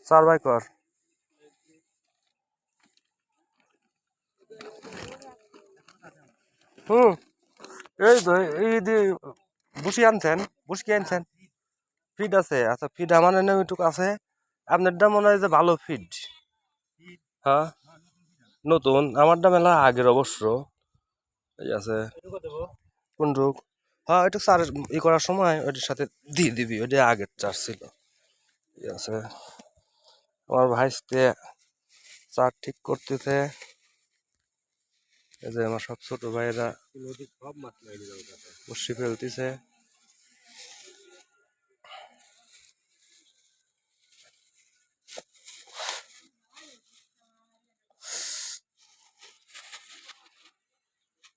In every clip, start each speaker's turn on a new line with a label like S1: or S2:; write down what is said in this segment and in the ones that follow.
S1: চার বাই কর হুম এই তো এই বুসি আনছেন বুসি কি আনছেন ফিড আছে আচ্ছা ফিড আমার এনে ওইটুকু আছে আপনারটা মনে হয় যে ভালো ফিড হ্যাঁ নতুন আমারটা মেলা আগের অবশ্য এই আছে কোন রোগ হ্যাঁ এটা চার ই করার সময় ওইটার সাথে দিয়ে দিবি ওইটা আগের চার ছিল ঠিক আছে আমার ভাইস্তে চার ঠিক করতেছে এই যে আমার সব ছোট ভাইয়েরা বসি ফেলতেছে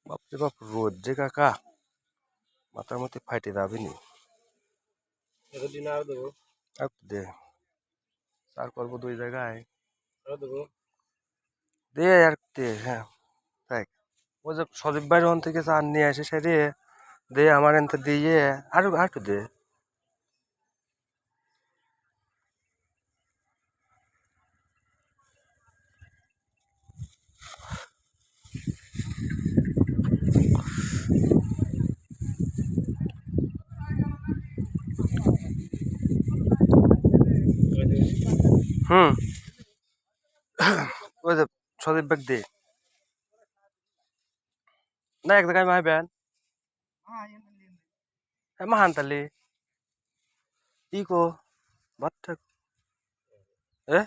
S1: বাপরে বাপ রোদ যে কাকা মাথার মধ্যে ফাইটে যাবিনি দে চার করবো দুই জায়গায় দে আর দে হ্যাঁ তাই ওই যে সজীব ভাইয়ের ওখান থেকে চার নিয়ে আসে সেরে দে আমার এনতে দিয়ে আর একটু দে হুম ওই যে সজীব ভাই দে না এক জায়গায় মাইবেন হ্যাঁ মাহানতালি ইকো বাচ্চা এ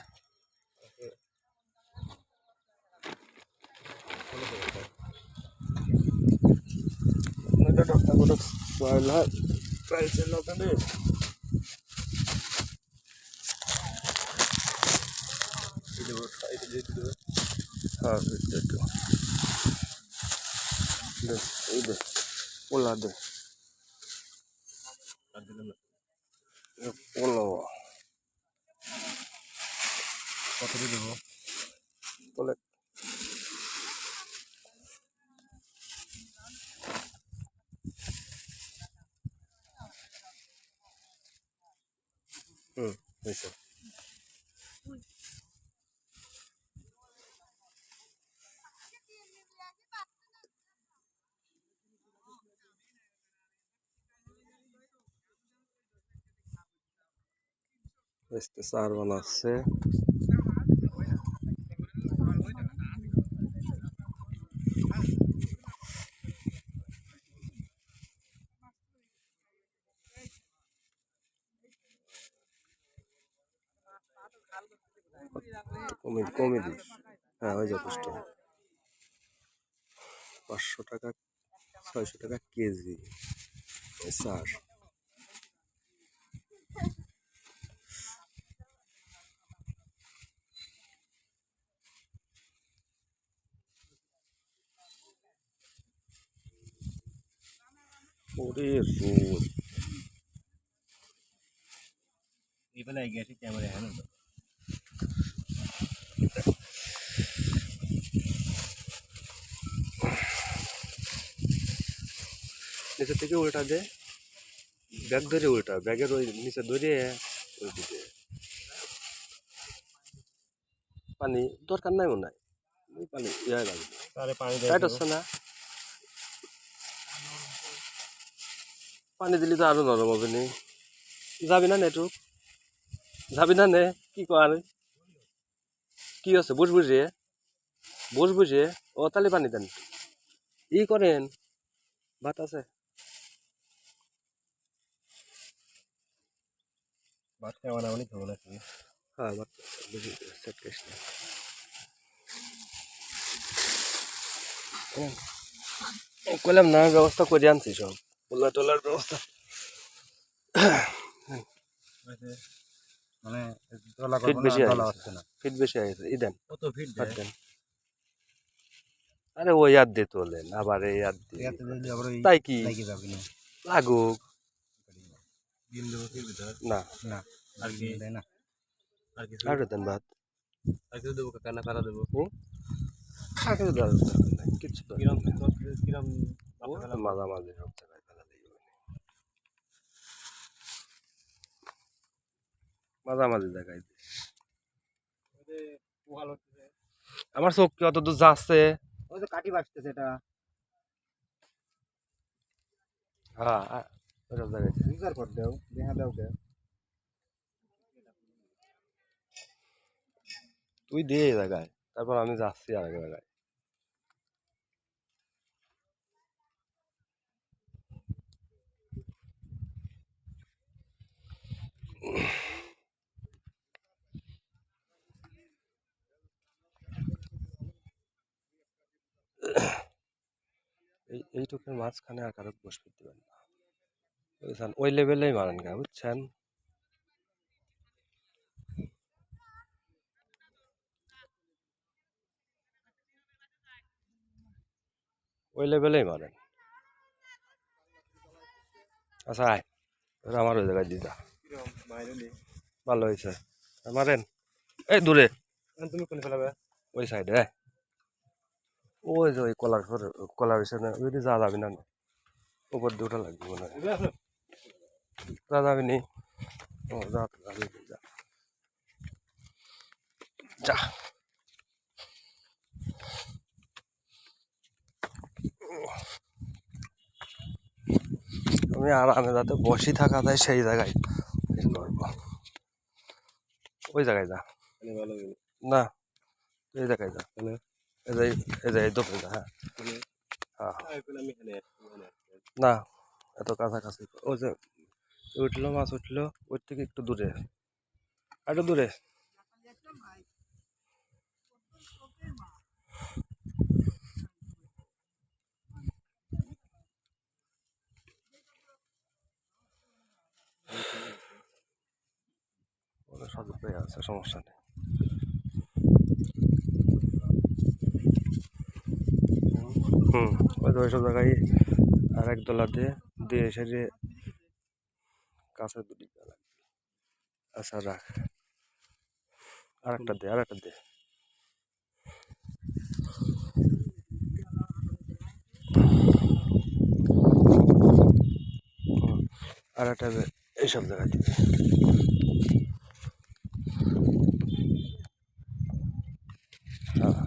S1: হ্যাঁ দে এই দে ওলা দে ওলা কত দেবো বলে হুম হয়েছে চার বানাচ্ছে কমে দিস হ্যাঁ ওই যথেষ্ট 500 টাকা 600 টাকা কেজি চার ওরে রোদ এবেলা গেছে ক্যামেরা হ্যাঁ নিচে থেকে উল্টা দে ব্যাগ ধরে উল্টা ব্যাগের ওই নিচে ধরে ওই দিকে পানি দরকার নাই মনে হয় ওই পানি ইয়ে লাগবে টাইট হচ্ছে না পানি দিলে তো আরো নরম হবে নি যাবি না নেটু যাবি না নে কি কর কি আছে বুঝ বুঝে ও তাহলে পানি দেন ই করেন ভাত আছে ভাত খাওয়া না অনেক খাবো নাকি হ্যাঁ ভাত সেট করিস না কইলাম না ব্যবস্থা করে আনছি সব পোলা টোলার ব্যবস্থা
S2: মানে
S1: ফিট বেশি আছে না ফিট বেশি আছে ই দেন কত ফিট দেন আরে ও ইয়াদ দিয়ে তোলেন আবার এই ইয়াদ দিয়ে তাই কি লাগুক না
S2: না আর কি দেয় না
S1: আর দেন ভাত
S2: আর কিছু দেবো কানা কারা দেবো
S1: খাকে দেওয়ার কিছু
S2: কিরম
S1: মাঝামাঝি সব জায়গায় ফেলা দিই মাঝামাঝি জায়গায়
S2: ভালো হচ্ছে।
S1: আমার চোখ কি অত দূর যাচ্ছে?
S2: ওই যে কাটি বাজতেছে এটা
S1: হ্যাঁ ওইসব জায়গায়
S2: ইউজার কর দাও দেখা দাও কে
S1: তুই দে এই জায়গায়, তারপর আমি যাচ্ছি আর এক জায়গায়। এইটুকুর মাঝখানে আর কারো বসতে দিবেন না, বুঝছেন? ওই লেভেলেই মারেন গা, বুঝছেন? ওই লেভেলেই মারেন। আচ্ছা আয়, এবার আমার ওই জায়গায় দিদা ভালো হয়েছে, মারেন। এই দূরে
S2: তুমি কোন ফেলাবে
S1: ওই সাইডে, ওই যে ওই কলার পিছনে ওই যা যাবি না, উপর দিয়ে ওঠা লাগবে মনে হয়। যা যাবি নি, ও যা তো যাবি, যা যা। আমি আরামে যাতে বসি থাকা যায় সেই জায়গায় করবো। ওই জায়গায় যা না, এই জায়গায় যা, এই জায়গায় দোপে যা। হ্যাঁ হ্যাঁ না, এত কাছাকাছি ওই যে উঠলো, মাছ উঠলো, ওর থেকে একটু দূরে, একটু দূরে। ওদের সব পেয়ে আছে, সমস্যা নেই। ওই তো ওইসব জায়গায় আর এক দোলা দিয়ে দিয়ে সেরে কাছে দুটি লাগবে। আচ্ছা রাখ, আর একটা দে, আর একটা দে। আর একটা এইসব জায়গায় দিবে। হ্যাঁ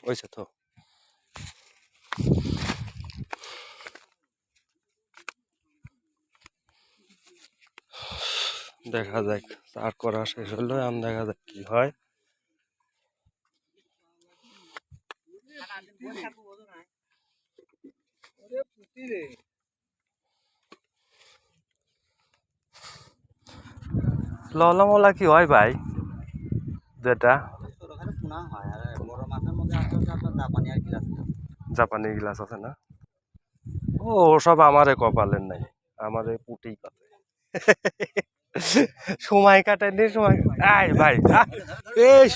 S1: ওইসে তো। দেখা যাক, আর করা শেষ হলো, আম দেখা যাক কি হয়। ললা মলা কি হয় ভাই যেটা? জাপানি গ্লাস আছে না? ও সব আমারে কপালের নাই, আমারে পুটেই পাতে। সময় কাটাই নি, সময় আয় ভাই এই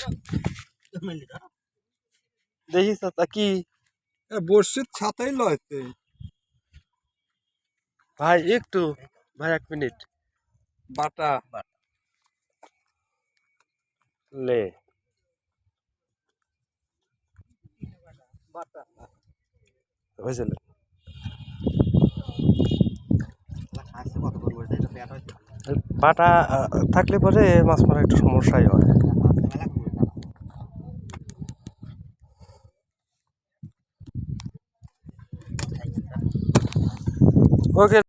S1: দেখিস তা কি
S3: বর্ষির ছাতাই লয়তে
S1: ভাই, একটু ভাই 1 মিনিট
S3: বাটা
S1: লে। হয়েছিল বাটা থাকলে পরে মাছ মারা একটু সমস্যাই হয়। ওকে।